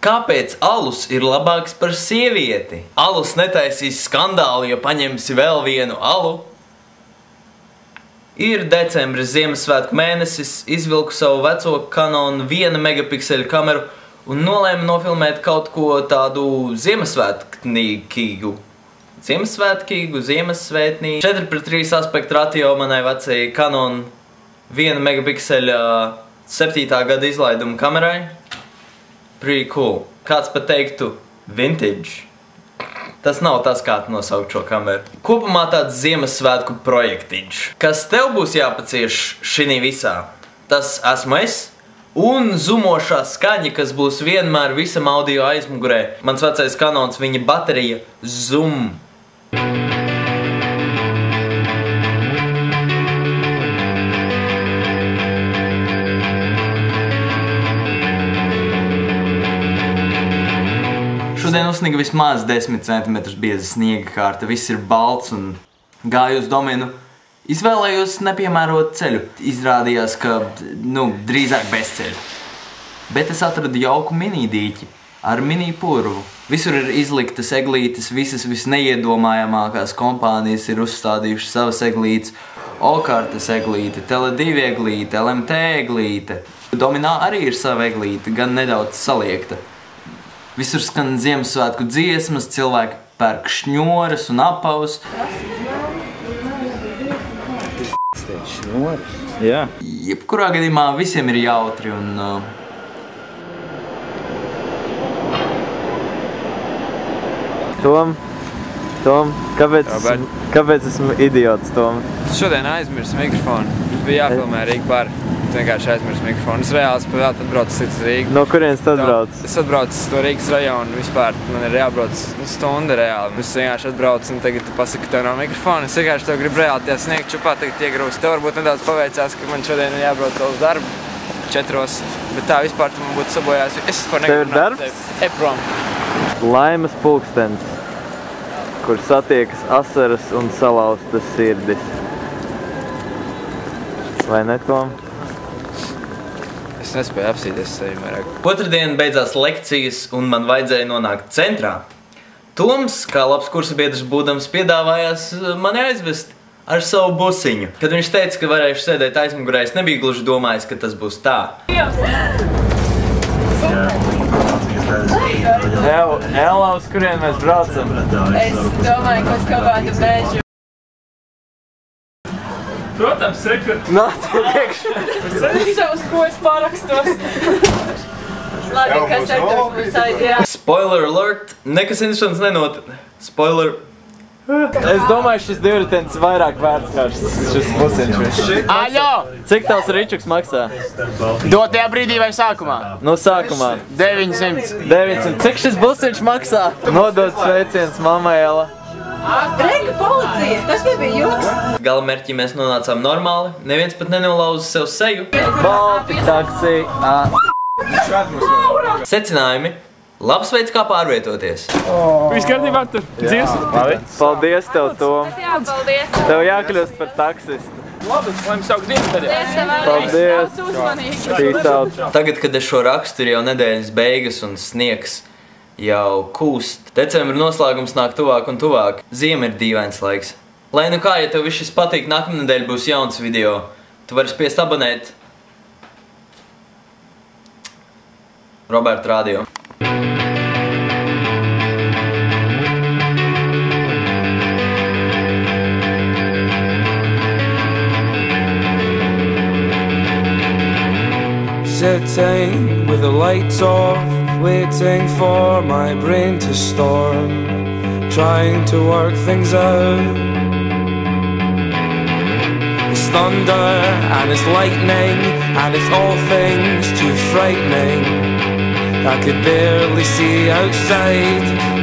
Kāpēc alus ir labāks par sievieti? Alus netaisīs skandālu, ja paņemsi vēl vienu alu. Ir decembris Ziemassvētku mēnesis, izvilku savu veco Canon 1 megapikseļu kameru un nolēmu nofilmēt kaut ko tādu ziemassvētnīgu. Ziemassvētnīgu. 4:3 aspektu ratio manai vecajai Canon 1 megapikseļa 7. gada izlaiduma kamerai. Pretty cool. Kāds pat teiktu vintage. Tas nav tas, kā nosaukt šo kameru. Kopumā tāds Ziemassvētku projektiņš. Kas tev būs jāpacieš šinī visā? Tas esmu es. Un zumošā skaņa, kas būs vienmēr visam audio aizmugurē. Mans vecais Canons, viņa baterija zum. Šodien uzsniga vismaz 10 cm bieza sniega kārta, viss ir balts un gāju uz domenu. Izvēlējos nepiemērotu ceļu. Izrādījās, ka, drīzāk bez ceļa. Bet es atradu jauku mini-dīķi ar mini-purvu. Visur ir izliktas eglītes, visas visneiedomājamākās kompānijas ir uzstādījušas savas eglītes. Okartas eglīte, Tele2 eglīte, LMT eglīte. Dominā arī ir sava eglīte, gan nedaudz saliekta. Visur skan Ziemassvētku dziesmas, cilvēki pērk šņoras un apavus. Šņoras? Jā. Jebkurā gadījumā visiem ir jautri un... Tom, kāpēc esmu idiots, Tom? Šodien aizmirsu mikrofonu. Bija jāfilmē Rīga bar. Vienkārši aizmirsu mikrofonu. Es reāli vēl atbraucu uz Rīgu. No kurienes tu atbrauc? Es atbraucu uz to Rīgas rajonu vispār. Man ir jābrauc stunda reāli. Es vienkārši atbraucu un tagad tu pasaki, ka tev nav mikrofona. Es vienkārši tev gribu reāli tie sniegt čupā, tagad iegrūst. Tev varbūt nedaudz paveicās, ka man šodien ir jābrauc vēl uz darbu 4. Bet tā vispār tu man būtu sabojājis. Es vispār negribu nākt tevi. Eprom. Laimas pulkstens, kur satiekas asaras un salauztas sirdis. Vai ne, Tom? Es nespēju apsīties sevi vairāk. Otrdien beidzās lekcijas un man vajadzēja nonākt centrā. Toms, kā labs kursabiedrs būdams, piedāvājās mani aizvest ar savu busiņu. Kad viņš teica, ka varēšu sēdēt aizmugurē, es nebiju gluži domājis, ka tas būs tā. Ella, uz kurien mēs braucam? Es domāju, ka uz kādu bēžu. Protams, rekur. Nāc, iekšā. Es savus kojas pārakstos. Labi, kas ar to būs jā. Spoiler alert, nekas interesants nenotika. Spoiler. Es domāju, šis divritenis vairāk vērts kā šis busiņš. Aļo! Cik tās ričuks maksā? Dotajā brīdī vai sākumā? No sākumā. 900. 900. Cik šis busiņš maksā? Nodod sveiciens mammai, Ella. Reka policija, tas nebija joks. Galamērķī mēs nonācām normāli, neviens pat nenolauza sev seju. Baltic taksi. Secinājumi. Labs veids, kā pārvietoties. Viss kārtībā tur. Dziesmu. Paldies tev, Tom. Jā, paldies. Tev jākļūst par taksistu. Labi, lai jums saukt dienu tad. Paldies. Peace out. Tagad, kad es šo rakstu, ir jau nedēļas beigas un sniegs jau kūst. Decembra noslēgums nāk tuvāk un tuvāk. Ziema ir dīvains laiks. Lai nu kā, ja tev viss šis patīk, nākamnedēļ būs jauns video. Tu vari spiest abonēt Roberta Radio. Sitting with the lights off, waiting for my brain to storm, trying to work things out. It's thunder and it's lightning and it's all things too frightening. I could barely see outside.